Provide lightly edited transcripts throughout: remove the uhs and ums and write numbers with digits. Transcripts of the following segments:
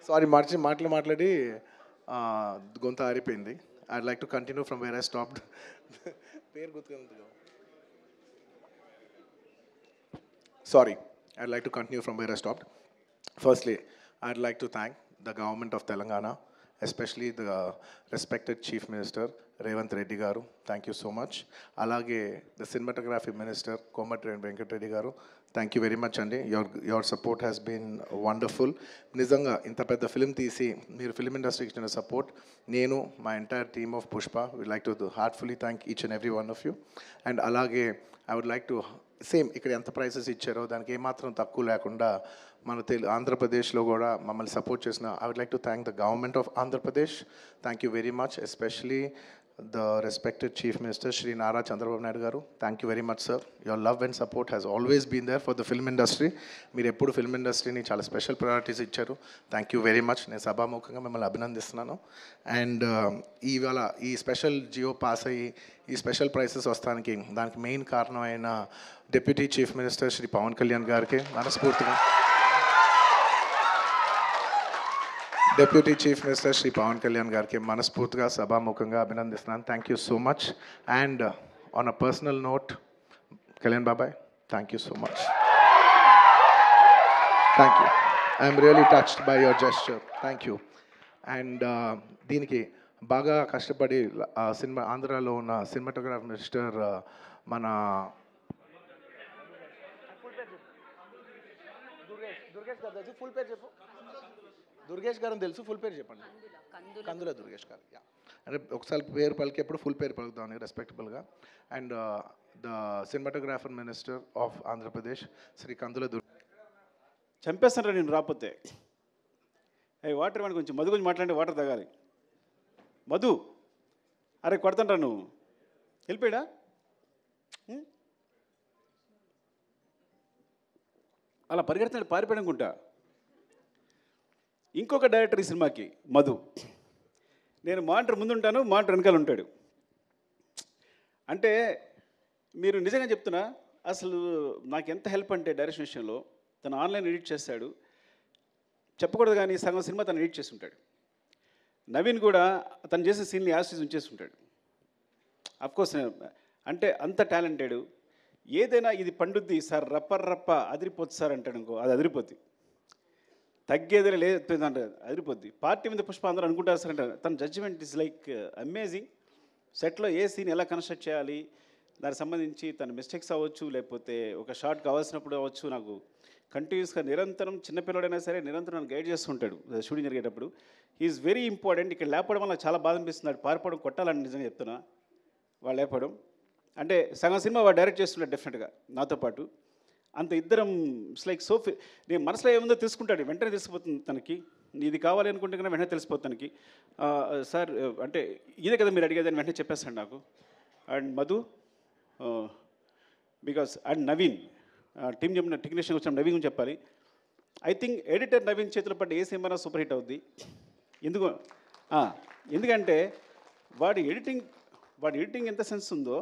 Sorry మాట్లాడి గొంత ఆరిపోయింది. I'd like to continue from where I stopped. పేరు గుర్తుకుంది. Sorry, I'd like to continue from where I stopped. Firstly, I'd like to thank the government of Telangana, especially the respected Chief Minister, Revanth Reddy Garu. Thank you so much. Alage, the cinematography minister, Komatreddy Venkat Reddy Garu. Thank you very much, Andy. Your support has been wonderful. Nizanga, inta pedda film teesi, meer film industry ki support, nenu, my entire team of Pushpa, we'd like to heartfully thank each and every one of you. And alage, I would like to same ఇక్కడ ఎంత prices ఇచ్చారో దానికి ఏమాత్రం తక్కువ లేకుండా మన ఆంధ్రప్రదేశ్లో కూడా మమ్మల్ని సపోర్ట్ చేసిన I would like to thank the government of Andhra Pradesh. Thank you very much, especially the respected chief minister Shri Nara Chandrababu Naidu గారు. Thank you very much sir. Your love and support has always been there for the film industry. మీరు ఎప్పుడు film ఇండస్ట్రీని చాలా special priorities ఇచ్చారు. Thank you very much. నేను సభాముఖంగా మిమ్మల్ని అభినందిస్తున్నాను. అండ్ ఇవాళ ఈ స్పెషల్ జియో పాస్ అయ్యి ఈ స్పెషల్ ప్రైసెస్ వస్తానికి దానికి మెయిన్ కారణమైన deputy chief minister Shri Pawan Kalyan గారికి మనస్ఫూర్తిగా సభాముఖంగా అభినందిస్తున్నాను. Thank you so much. And on a personal note, Kalyan బాబాయ్, thank you so much. Thank you. I'm really touched by your gesture. Thank you. And దీనికి బాగా కష్టపడి సినిమా ఆంధ్రాలో ఉన్న సినిమాటోగ్రాఫర్ మిస్టర్ మన దుర్గేష్ గారు తెలుసు, ఫుల్ పేరు చెప్పండి. కందుల దుర్గేష్ గారు. అంటే ఒకసారి పేరు పలికేప్పుడు ఫుల్ పేరు పలుకుతామని రెస్పెక్టబుల్గా. And the cinematographer minister of Andhra Pradesh Shri కందుల చంపేస్తాను నేను రాకపోతే. వాటర్ మనకి కొంచెం మధు గురించి మాట్లాడి వాటర్ తాగాలి. మధు, అరే కొడతాండ్రా నువ్వు, వెళ్ళిపోయాడా? అలా పరిగెడుతున్నాడు, పారిపోయాడు అనుకుంటా. ఇంకొక డైరెక్టర్ ఈ సినిమాకి మధు. నేను మానిటర్ ముందుంటాను, మానిటర్ వెనకాల ఉంటాడు. అంటే మీరు నిజంగా చెప్తున్నా, అసలు నాకు ఎంత హెల్ప్ అంటే డైరెక్షన్ విషయంలో. తను ఆన్లైన్ ఎడిట్ చేస్తాడు, చెప్పకూడదు కానీ సగం సినిమా తను ఎడిట్ చేసి ఉంటాడు. నవీన్ కూడా తను చేసే సీన్ని యాసిస్ ఉంచేసి ఉంటాడు. అఫ్కోర్స్ అంటే అంత టాలెంటెడ్. ఏదైనా ఇది పండుద్ది సార్, రప్ప అదిరిపోద్ది సార్ అంటాడు అనుకో, అది అదిరిపోద్ది. తగ్గేదే లేదు అంటే అదిరిపోద్ది. పార్టీ మీద పుష్ప అందరూ అనుకుంటారు సార్ అంటే తన జడ్జిమెంట్ ఇస్ లైక్ అమేజింగ్. సెట్లో ఏ సీన్ ఎలా కన్స్ట్రక్ట్ చేయాలి, దానికి సంబంధించి తన మిస్టేక్స్ అవ్వచ్చు, లేకపోతే ఒక షార్ట్ కావాల్సినప్పుడు అవ్వచ్చు, నాకు కంటిన్యూస్గా నిరంతరం చిన్నపిల్లడైనా సరే నిరంతరం నన్ను గైడ్ చేస్తుంటాడు షూటింగ్ జరిగేటప్పుడు. Is very important. ఇక్కడ లేపడం వల్ల చాలా బాధ అనిపిస్తుంది. పారిపోవడం కొట్టాలని నిజంగా చెప్తున్నా. వాళ్ళు లేపడం అంటే సగం సినిమా వాడు డైరెక్ట్ చేస్తున్నాడు డెఫినెట్గా నాతో పాటు. అంత ఇద్దరం ఇట్స్ లైక్ సోఫీ. నేను మనసులో ఏముందో తెలుసుకుంటాడు, వెంటనే తెలిసిపోతుంది తనకి. ఇది కావాలి అనుకుంటే కన్నా వెంటనే తెలిసిపోతుంది తనకి. సార్ అంటే ఇదే కదా మీరు అడిగేదని వెంటనే చెప్పేస్తాడు నాకు. And Madhu because and Naveen team చెప్పిన టెక్నీషియన్ వచ్చిన నవీన్ చెప్పాలి. ఐ థింక్ ఎడిటర్ నవీన్ చేతిలో పడ్డ ఏ సినిమా సూపర్ హిట్ అవుద్ది. ఎందుకంటే వాడి ఎడిటింగ్ ఎంత సెన్స్ ఉందో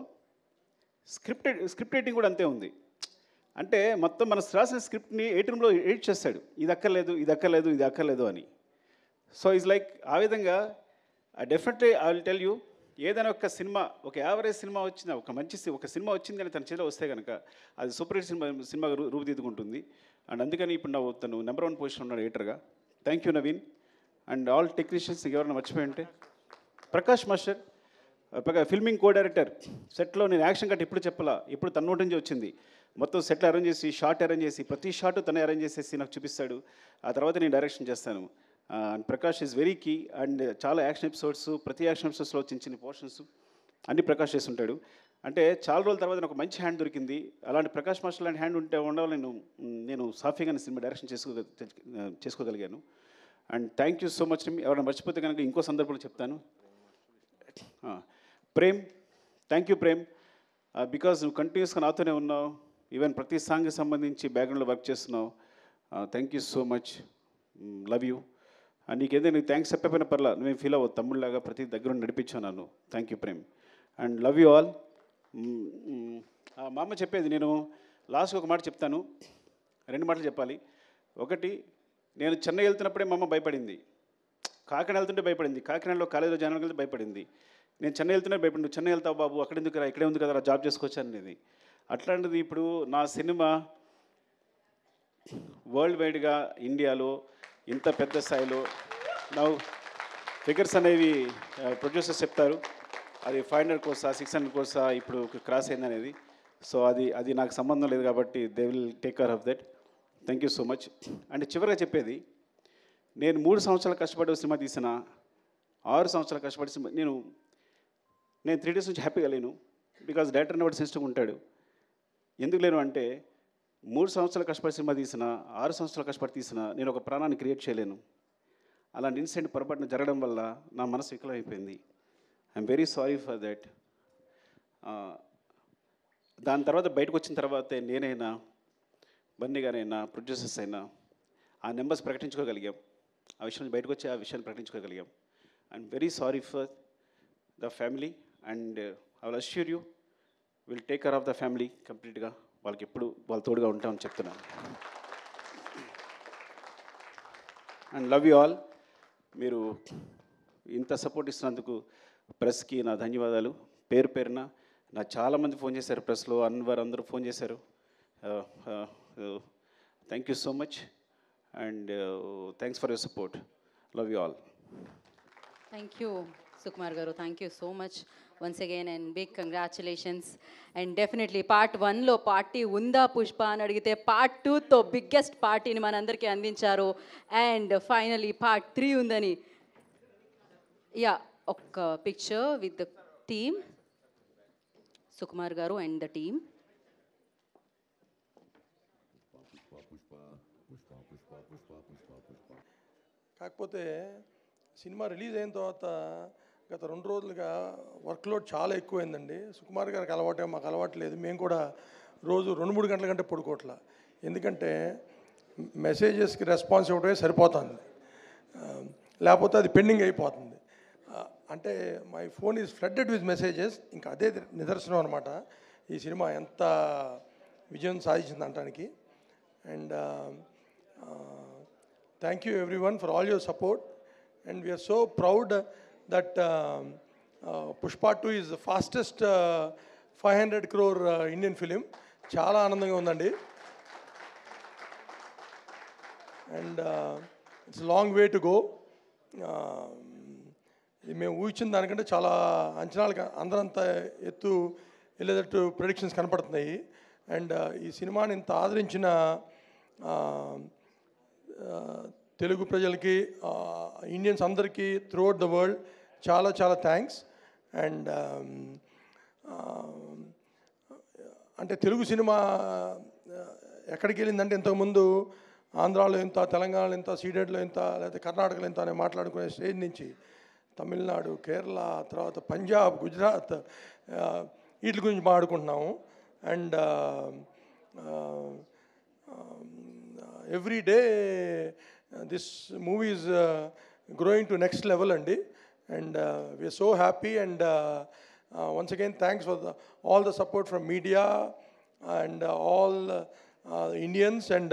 స్క్రిప్ట్ రైటింగ్ కూడా అంతే ఉంది. అంటే మొత్తం మన రాసిన స్క్రిప్ట్ని 8 రూమ్లో ఎడిట్ చేస్తాడు, ఇది అక్కర్లేదు అని. సో ఈజ్ లైక్ ఆ విధంగా definitely I will tell you, ఏదైనా ఒక సినిమా, ఒక యావరేజ్ సినిమా వచ్చిన ఒక సినిమా వచ్చింది కానీ తన చేతిలో వస్తే కనుక అది సూపర్ హిట్ సినిమాగా రూపుదిద్దుకుంటుంది. అండ్ అందుకని ఇప్పుడు తను నెంబర్ 1 పొజిషన్ ఉన్నాడు ఎడిటర్గా. Thank you Naveen. And all technicians ఎవరైనా మర్చిపోయి ఉంటే, Prakash master filming co director. సెట్లో నేను యాక్షన్ కట్ ఇప్పుడు చెప్పాలా, ఇప్పుడు తన నోటి నుంచి వచ్చింది. మొత్తం సెట్లు అరేంజ్ చేసి, షార్ట్ అరేంజ్ చేసి, ప్రతి షార్ట్ తనే అరేంజ్ చేసేసి నాకు చూపిస్తాడు. ఆ తర్వాత నేను డైరెక్షన్ చేస్తాను. And Prakash is very key. And చాలా యాక్షన్ ఎపిసోడ్స్, ప్రతి యాక్షన్ ఎపిసోడ్స్లో చిన్న పోర్షన్స్ అన్నీ ప్రకాష్ చేస్తుంటాడు. అంటే చాలా రోజుల తర్వాత నాకు మంచి హ్యాండ్ దొరికింది. అలాంటి ప్రకాష్ మాస్టర్ లాంటి హ్యాండ్ ఉండాలి నేను సాఫీగా సినిమా డైరెక్షన్ చేసుకోగలిగాను. And thank you so much. ఎవరైనా మర్చిపోతే కనుక ఇంకో సందర్భంలో చెప్తాను. Prem, thank you Prem, because నువ్వు కంటిన్యూస్గా నాతోనే ఉన్నావు. ఈవెన్ ప్రతి సాంగ్కి సంబంధించి బ్యాక్గ్రౌండ్లో వర్క్ చేస్తున్నావు. Thank you so much, love you. నీకేదైనా థ్యాంక్స్ చెప్పకపోయినా పర్లా, నువ్వేం ఫీల్ అవ్వదు, తమ్ముళ్ళలాగా ప్రతి దగ్గర నడిపించావు నన్ను. Thank you Prem. And love you all. మా అమ్మ చెప్పేది, నేను లాస్ట్గా ఒక మాట చెప్తాను, 2 మాటలు చెప్పాలి. ఒకటి, నేను చెన్నై వెళ్తున్నప్పుడే మా అమ్మ భయపడింది, కాకినాడ వెళ్తుంటే భయపడింది, కాకినాడలో కాలేజీలో జాయిన్ వెళ్తే భయపడింది. నేను చెన్నై వెళ్తున్నా భయపడి, నువ్వు చెన్నై వెళ్తావు బాబు, అక్కడ ఎందుకు రా, ఇక్కడే ఉంది కదా జాబ్ చేసుకోవచ్చు అనేది. అట్లాంటిది ఇప్పుడు నా సినిమా వరల్డ్ వైడ్గా ఇండియాలో ఇంత పెద్ద స్థాయిలో నా ఫిగర్స్ అనేవి ప్రొడ్యూసర్స్ చెప్తారు, అది 500 కోర్సా 600 కోర్సా ఇప్పుడు క్రాస్ అయింది అనేది. సో అది నాకు సంబంధం లేదు కాబట్టి they will take care of that. Thank you so much. And చివరిగా చెప్పేది, నేను 3 సంవత్సరాలు కష్టపడి సినిమా తీసిన, 6 సంవత్సరాలు కష్టపడి సినిమా నేను 3 days నుంచి హ్యాపీగా లేను. బికాజ్ డైరెక్టర్ అనేవాడు సెన్సిటివ్గా ఉంటాడు. ఎందుకు లేను అంటే 3 సంవత్సరాలు కష్టపడి సినిమా తీసిన, 6 సంవత్సరాలు కష్టపడి తీసిన, నేను ఒక ప్రాణాన్ని క్రియేట్ చేయలేను. అలాంటి ఇన్సిడెంట్ పొరపాటున జరగడం వల్ల నా మనసు వికలమైపోయింది. I'm very sorry for that. దాని తర్వాత బయటకు వచ్చిన తర్వాతే నేనైనా, బన్నీ గారైనా, ప్రొడ్యూసర్స్ అయినా ఆ నెంబర్స్ ప్రకటించుకోగలిగాం. ఆ విషయం బయటకు వచ్చి ఆ విషయాన్ని ప్రకటించుకోగలిగాం. I'm very sorry for the family and I will assure you will take care of the family కంప్లీట్గా. వాళ్ళకి ఎప్పుడు వాళ్ళ తోడుగా ఉంటామని చెప్తున్నాను. And love you all. మీరు ఇంత సపోర్ట్ ఇస్తున్నందుకు ప్రెస్కి నా ధన్యవాదాలు. పేరు పేరున నాకు చాలామంది ఫోన్ చేశారు, ప్రెస్లో అన్వర్ అందరూ ఫోన్ చేశారు. Thank you so much and thanks for your support. Love you all. Thank you Sukumar garu, thank you so much once again and big congratulations. And definitely part 1లో పార్టీ ఉందా పుష్ప అని అడిగితే పార్ట్ 2తో బిగ్గెస్ట్ పార్టీని మనందరికీ అందించారు. అండ్ ఫైనలీ పార్ట్ 3 ఉందని. Yeah, ఒక్క picture with the team, Sukumar గారు అండ్ ద టీమ్. కాకపోతే సినిమా రిలీజ్ అయిన తర్వాత గత 2 రోజులుగా వర్క్లోడ్ చాలా ఎక్కువైందండి. సుకుమార్ గారికి అలవాటే, మాకు అలవాటు లేదు. మేము కూడా రోజు 2-3 గంటల కంటే పడుకోవట్లా. ఎందుకంటే మెసేజెస్కి రెస్పాన్స్ ఇవ్వడమే సరిపోతుంది, లేకపోతే అది పెండింగ్ అయిపోతుంది. అంటే my phone is flooded with messages. ఇంకా అదే నిదర్శనం అనమాట ఈ సినిమా ఎంత విజయం సాధించింది అనడానికి. And thank you everyone for all your support. And we are so proud that Pushpa 2 is the fastest 500 crore Indian film. Chala ఆనందంగా ఉందండి. And it's a long way to go. మేము ఊహించిన దానికంటే చాలా అంచనాలు అందరంత ఎత్తు వెళ్ళేటట్టు ప్రెడిక్షన్స్ కనపడుతున్నాయి. అండ్ ఈ సినిమాని ఇంత ఆదరించిన తెలుగు ప్రజలకి, ఇండియన్స్ అందరికీ త్రూఅవుట్ ద వరల్డ్ చాలా చాలా థ్యాంక్స్. అండ్ అంటే తెలుగు సినిమా ఎక్కడికి వెళ్ళిందంటే ఇంతకుముందు ఆంధ్రాలో ఎంత, తెలంగాణలో ఎంత, సీడెడ్లో ఎంత, లేకపోతే కర్ణాటకలో ఎంత అని మాట్లాడుకునే స్టేజ్ నుంచి తమిళనాడు, కేరళ, తర్వాత పంజాబ్, గుజరాత్ వీటి గురించి మాట్లాడుకుంటున్నాము. And every day this movie is growing to next level andi. And we are so happy. And once again thanks for all the support from media and all Indians and